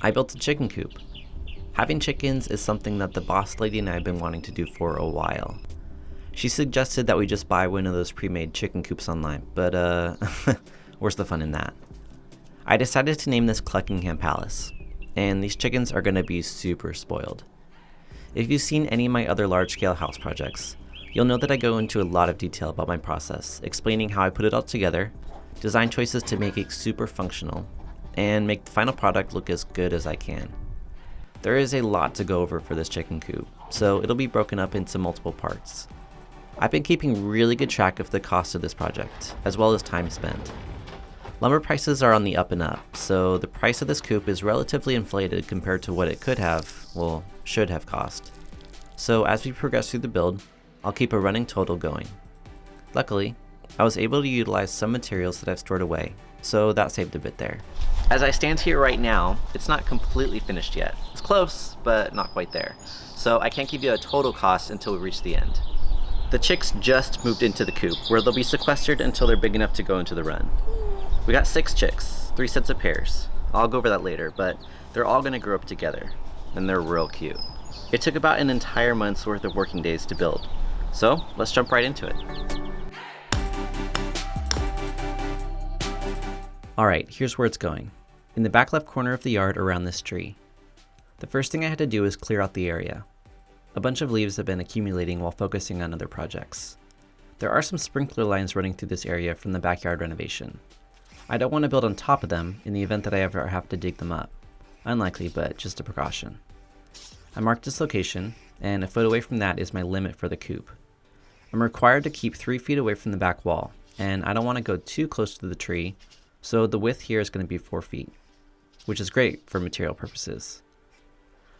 I built a chicken coop. Having chickens is something that the boss lady and I have been wanting to do for a while. She suggested that we just buy one of those pre-made chicken coops online, but where's the fun in that? I decided to name this Cluckingham Palace, and these chickens are going to be super spoiled. If you've seen any of my other large-scale house projects, you'll know that I go into a lot of detail about my process, explaining how I put it all together, design choices to make it super functional, and make the final product look as good as I can. There is a lot to go over for this chicken coop, so it'll be broken up into multiple parts. I've been keeping really good track of the cost of this project, as well as time spent. Lumber prices are on the up and up, so the price of this coop is relatively inflated compared to what it should have cost. So as we progress through the build, I'll keep a running total going. Luckily, I was able to utilize some materials that I've stored away, so that saved a bit there. As I stand here right now, it's not completely finished yet. It's close, but not quite there. So I can't give you a total cost until we reach the end. The chicks just moved into the coop, where they'll be sequestered until they're big enough to go into the run. We got 6 chicks, 3 sets of pairs. I'll go over that later, but they're all gonna grow up together, and they're real cute. It took about an entire month's worth of working days to build. So let's jump right into it. Alright, here's where it's going. In the back left corner of the yard around this tree. The first thing I had to do is clear out the area. A bunch of leaves have been accumulating while focusing on other projects. There are some sprinkler lines running through this area from the backyard renovation. I don't want to build on top of them in the event that I ever have to dig them up. Unlikely, but just a precaution. I marked this location, and a foot away from that is my limit for the coop. I'm required to keep 3 feet away from the back wall, and I don't want to go too close to the tree, so the width here is going to be 4 feet, which is great for material purposes.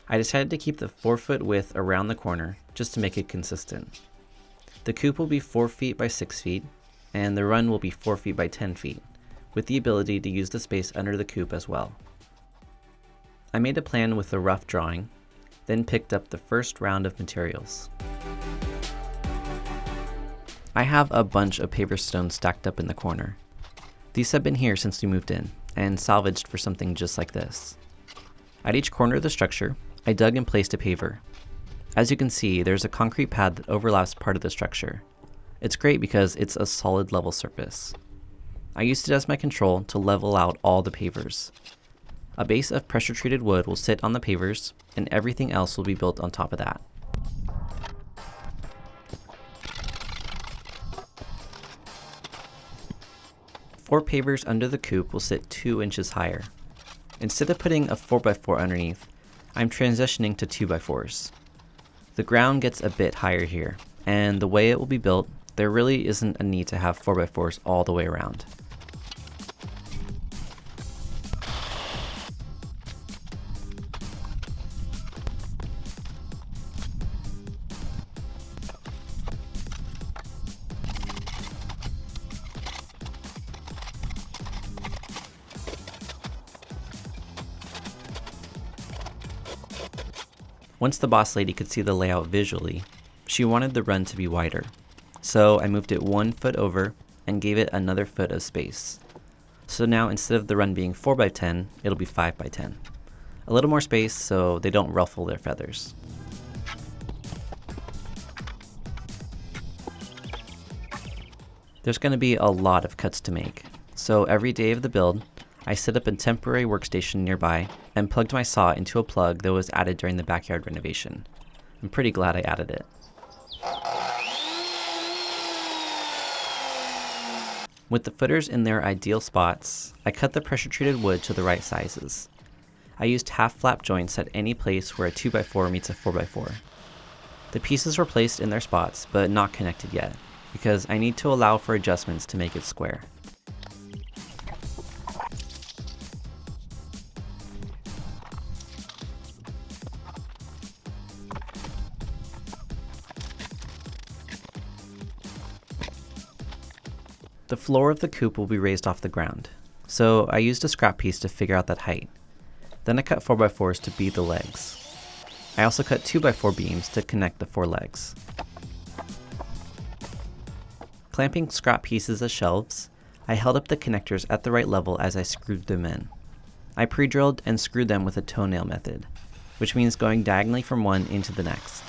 I decided to keep the 4-foot width around the corner just to make it consistent. The coop will be 4 feet by 6 feet, and the run will be 4 feet by 10 feet, with the ability to use the space under the coop as well. I made a plan with a rough drawing, then picked up the first round of materials. I have a bunch of paver stones stacked up in the corner. These have been here since we moved in, and salvaged for something just like this. At each corner of the structure, I dug and placed a paver. As you can see, there's a concrete pad that overlaps part of the structure. It's great because it's a solid level surface. I used it as my control to level out all the pavers. A base of pressure-treated wood will sit on the pavers, and everything else will be built on top of that. Four pavers under the coop will sit 2 inches higher. Instead of putting a 4x4 underneath, I'm transitioning to 2x4s. The ground gets a bit higher here, and the way it will be built, there really isn't a need to have 4x4s all the way around. Once the boss lady could see the layout visually, she wanted the run to be wider. So I moved it 1 foot over and gave it another foot of space. So now instead of the run being 4x10, it'll be 5x10. A little more space so they don't ruffle their feathers. There's going to be a lot of cuts to make, so every day of the build, I set up a temporary workstation nearby and plugged my saw into a plug that was added during the backyard renovation. I'm pretty glad I added it. With the footers in their ideal spots, I cut the pressure-treated wood to the right sizes. I used half-flap joints at any place where a 2x4 meets a 4x4. The pieces were placed in their spots, but not connected yet, because I need to allow for adjustments to make it square. The floor of the coop will be raised off the ground, so I used a scrap piece to figure out that height. Then I cut 4x4s to be the legs. I also cut 2x4 beams to connect the 4 legs. Clamping scrap pieces as shelves, I held up the connectors at the right level as I screwed them in. I pre-drilled and screwed them with a toenail method, which means going diagonally from one into the next.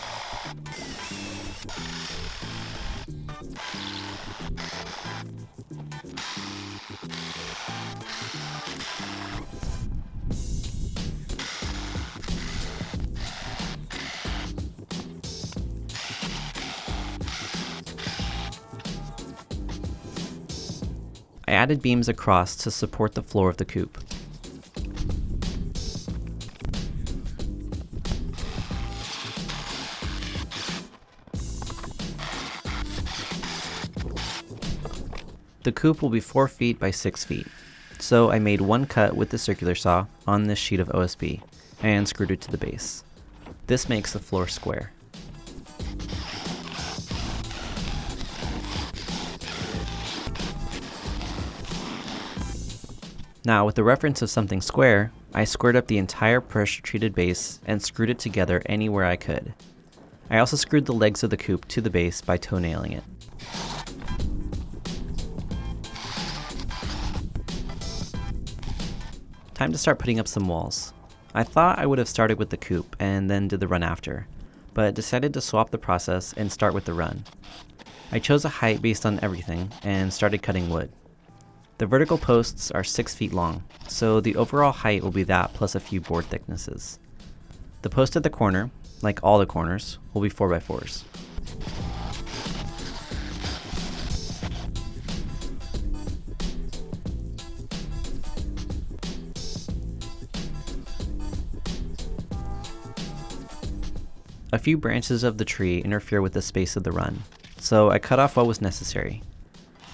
I added beams across to support the floor of the coop. The coop will be 4 feet by 6 feet, so I made one cut with the circular saw on this sheet of OSB and screwed it to the base. This makes the floor square. Now, with the reference of something square, I squared up the entire pressure-treated base and screwed it together anywhere I could. I also screwed the legs of the coop to the base by toe-nailing it. Time to start putting up some walls. I thought I would have started with the coop and then did the run after, but decided to swap the process and start with the run. I chose a height based on everything and started cutting wood. The vertical posts are 6 feet long, so the overall height will be that plus a few board thicknesses. The post at the corner, like all the corners, will be 4x4s. A few branches of the tree interfere with the space of the run, so I cut off what was necessary.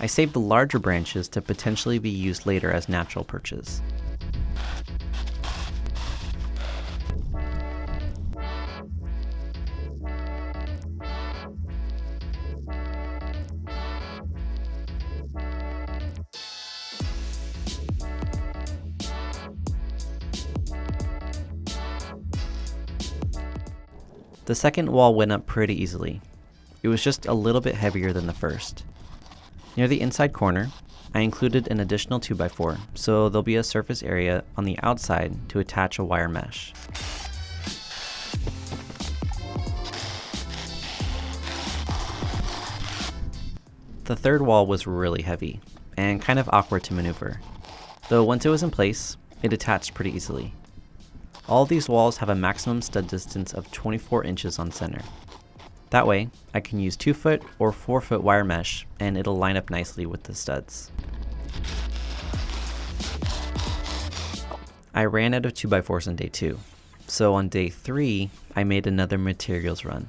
I saved the larger branches to potentially be used later as natural perches. The second wall went up pretty easily. It was just a little bit heavier than the first. Near the inside corner, I included an additional 2x4, so there'll be a surface area on the outside to attach a wire mesh. The third wall was really heavy, and kind of awkward to maneuver, though once it was in place, it attached pretty easily. All these walls have a maximum stud distance of 24 inches on center. That way, I can use 2-foot or 4-foot wire mesh and it'll line up nicely with the studs. I ran out of 2x4s on day 2, so on day 3, I made another materials run.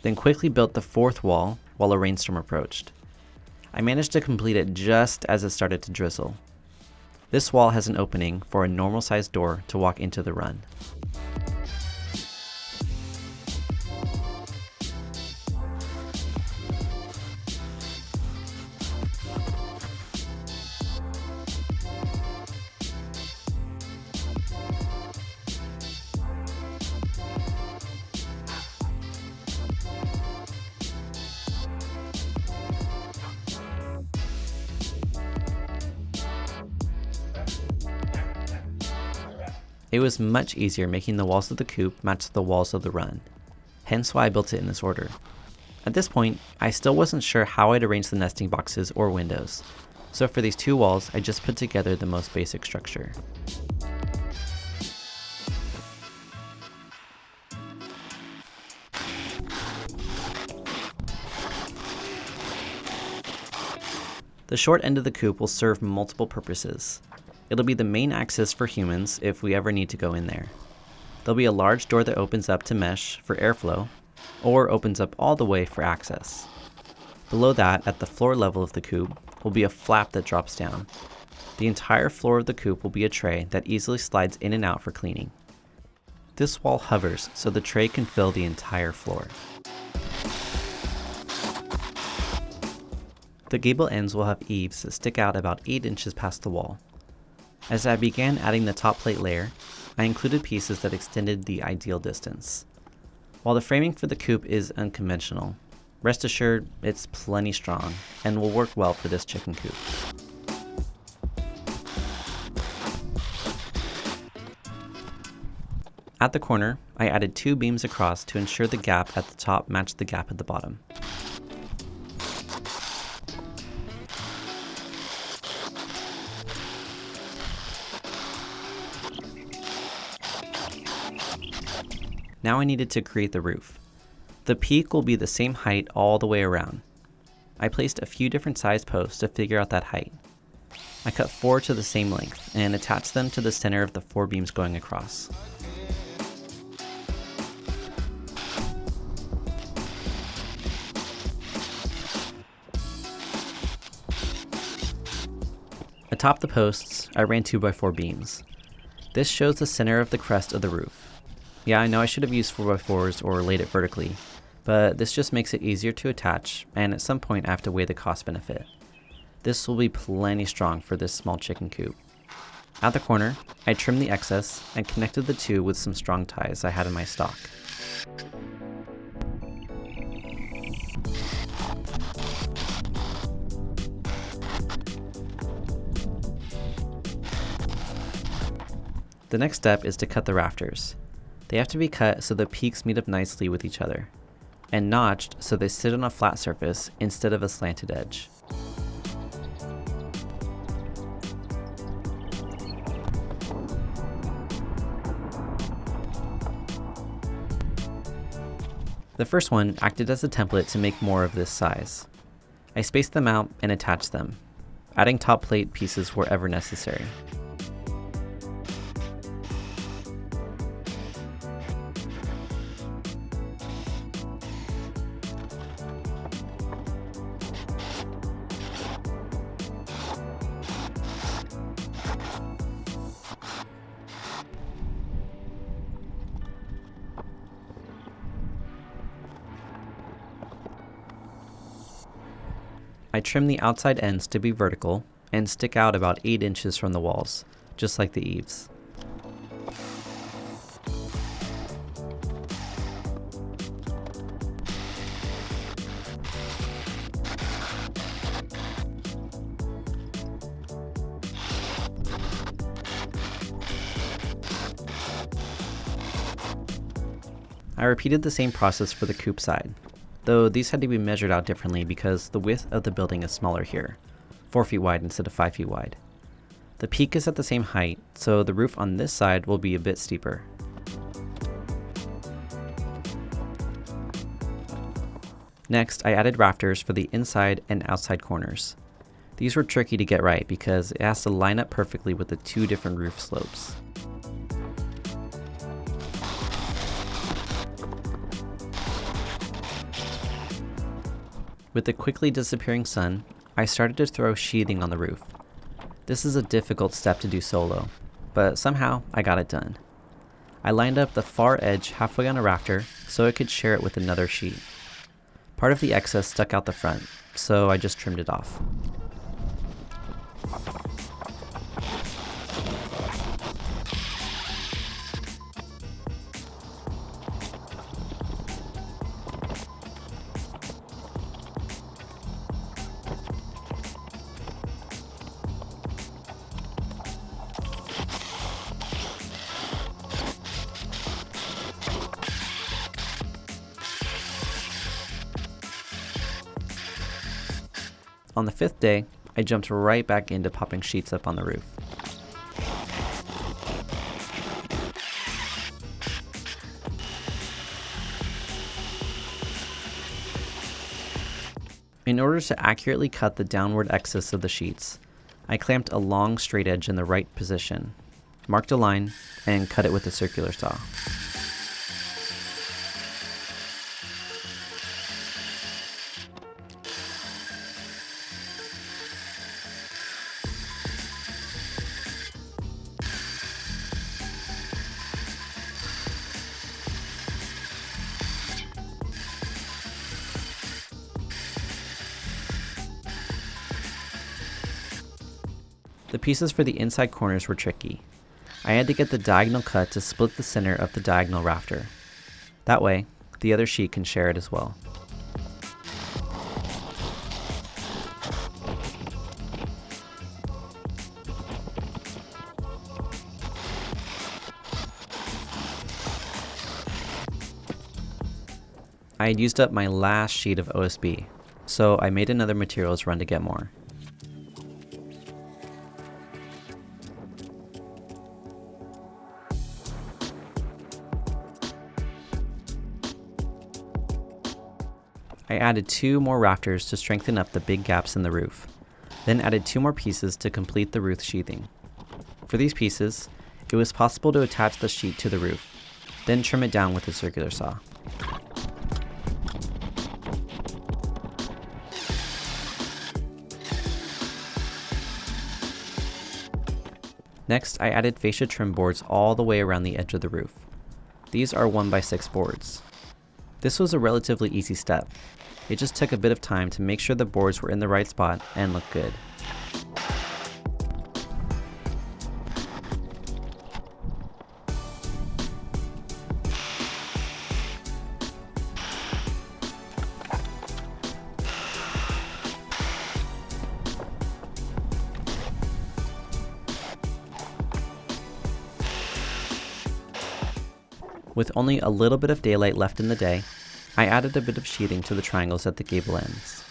Then quickly built the 4th wall while a rainstorm approached. I managed to complete it just as it started to drizzle. This wall has an opening for a normal sized door to walk into the run. It was much easier making the walls of the coop match the walls of the run, hence why I built it in this order. At this point, I still wasn't sure how I'd arrange the nesting boxes or windows, so for these 2 walls I just put together the most basic structure. The short end of the coop will serve multiple purposes. It'll be the main access for humans if we ever need to go in there. There'll be a large door that opens up to mesh for airflow, or opens up all the way for access. Below that, at the floor level of the coop, will be a flap that drops down. The entire floor of the coop will be a tray that easily slides in and out for cleaning. This wall hovers so the tray can fill the entire floor. The gable ends will have eaves that stick out about 8 inches past the wall. As I began adding the top plate layer, I included pieces that extended the ideal distance. While the framing for the coop is unconventional, rest assured it's plenty strong and will work well for this chicken coop. At the corner, I added 2 beams across to ensure the gap at the top matched the gap at the bottom. Now I needed to create the roof. The peak will be the same height all the way around. I placed a few different size posts to figure out that height. I cut 4 to the same length and attached them to the center of the 4 beams going across. Atop the posts, I ran 2x4 beams. This shows the center of the crest of the roof. Yeah, I know I should have used 4x4s or laid it vertically, but this just makes it easier to attach, and at some point I have to weigh the cost benefit. This will be plenty strong for this small chicken coop. At the corner, I trimmed the excess and connected the 2 with some strong ties I had in my stock. The next step is to cut the rafters. They have to be cut so the peaks meet up nicely with each other, and notched so they sit on a flat surface instead of a slanted edge. The first one acted as a template to make more of this size. I spaced them out and attached them, adding top plate pieces wherever necessary. I trim the outside ends to be vertical and stick out about 8 inches from the walls, just like the eaves. I repeated the same process for the coop side, though these had to be measured out differently because the width of the building is smaller here, 4 feet wide instead of 5 feet wide. The peak is at the same height, so the roof on this side will be a bit steeper. Next, I added rafters for the inside and outside corners. These were tricky to get right because it has to line up perfectly with the 2 different roof slopes. With the quickly disappearing sun, I started to throw sheathing on the roof. This is a difficult step to do solo, but somehow I got it done. I lined up the far edge halfway on a rafter so I could share it with another sheet. Part of the excess stuck out the front, so I just trimmed it off. On the 5th day, I jumped right back into popping sheets up on the roof. In order to accurately cut the downward excess of the sheets, I clamped a long straight edge in the right position, marked a line, and cut it with a circular saw. The pieces for the inside corners were tricky. I had to get the diagonal cut to split the center of the diagonal rafter. That way, the other sheet can share it as well. I had used up my last sheet of OSB, so I made another materials run to get more. I added 2 more rafters to strengthen up the big gaps in the roof, then added 2 more pieces to complete the roof sheathing. For these pieces, it was possible to attach the sheet to the roof, then trim it down with a circular saw. Next, I added fascia trim boards all the way around the edge of the roof. These are 1x6 boards. This was a relatively easy step. It just took a bit of time to make sure the boards were in the right spot and looked good. With only a little bit of daylight left in the day, I added a bit of sheathing to the triangles at the gable ends.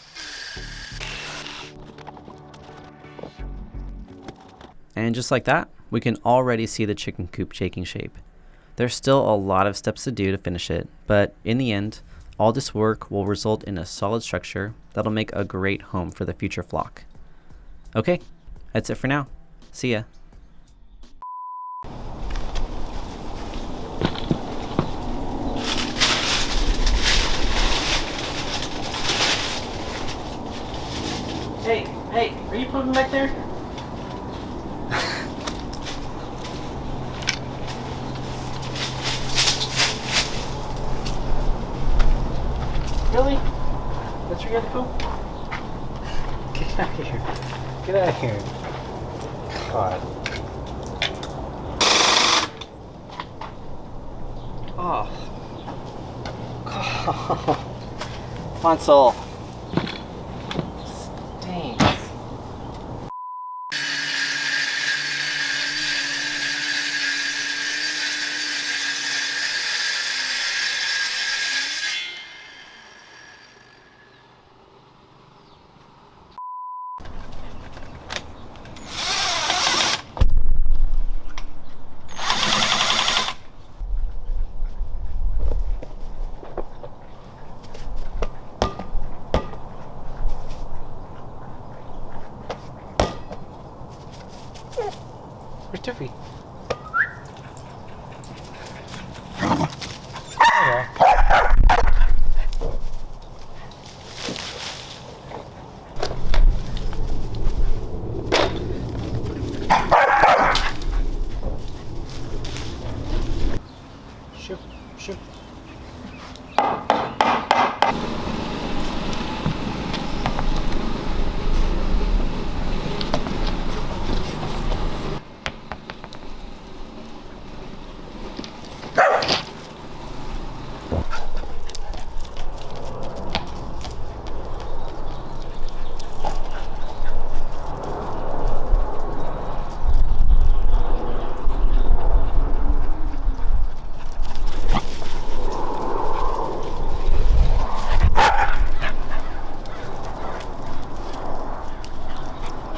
And just like that, we can already see the chicken coop taking shape. There's still a lot of steps to do to finish it, but in the end, all this work will result in a solid structure that'll make a great home for the future flock. Okay, that's it for now. See ya. Hey, are you pooping back there? Really? That's where you had to poop? Get out of here. Get out of here. God. Oh. Come on, Soul.